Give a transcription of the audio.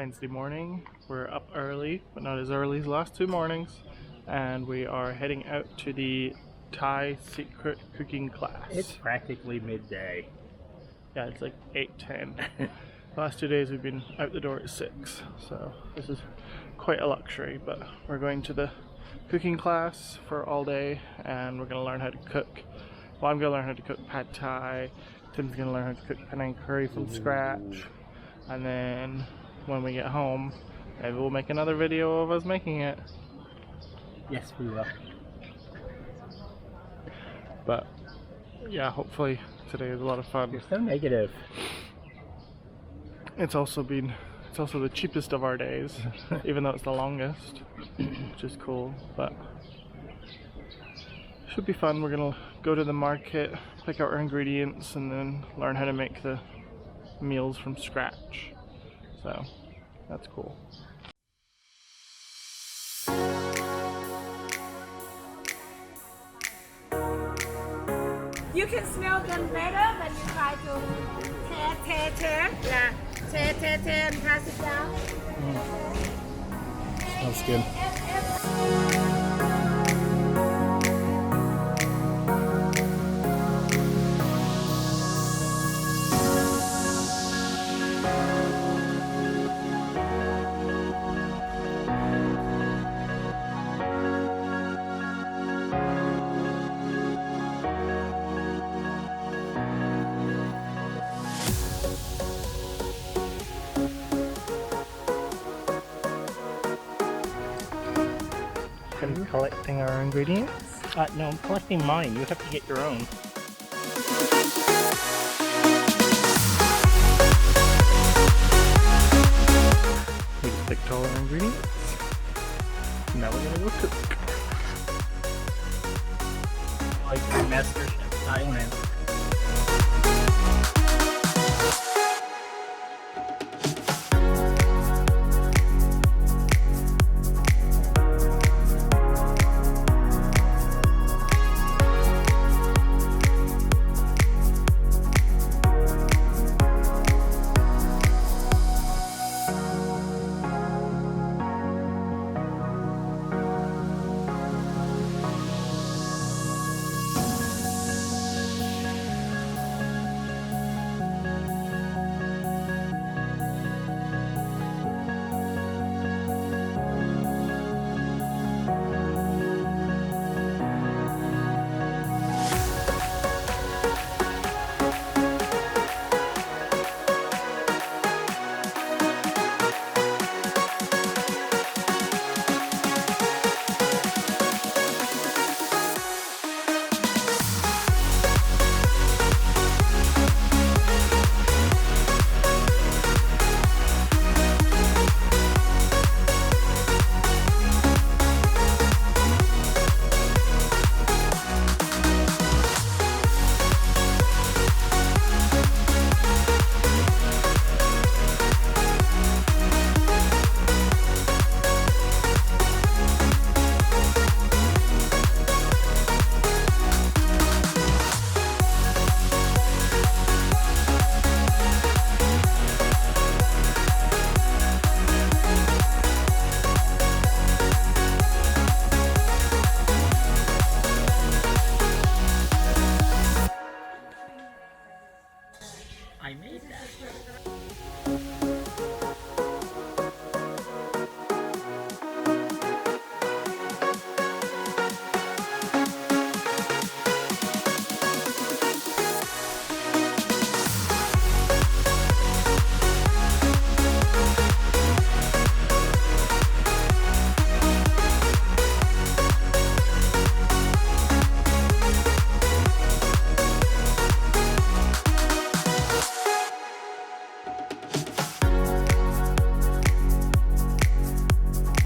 Wednesday morning. We're up early, but not as early as the last 2 mornings, and we are heading out to the Thai secret cooking class. It's practically midday. Yeah, it's like 8:10. The last 2 days we've been out the door at 6, so this is quite a luxury, but we're going to the cooking class for all day, and we're going to learn how to cook. Well, I'm going to learn how to cook pad thai, Tim's going to learn how to cook panang curry from scratch, and then when we get home, maybe we'll make another video of us making it. Yes, we will. But yeah, hopefully today is a lot of fun. You're so negative. It's also the cheapest of our days, even though it's the longest, which is cool, but should be fun. We're gonna go to the market, pick out our ingredients, and then learn how to make the meals from scratch. So that's cool. You can smell them better when you try to tear. Yeah, tear and pass it down. That's good. Collecting our ingredients? No, I'm collecting mine. You have to get your own. We just picked all our ingredients. Now we're gonna go cook. Like Master Chef Thailand. I made that.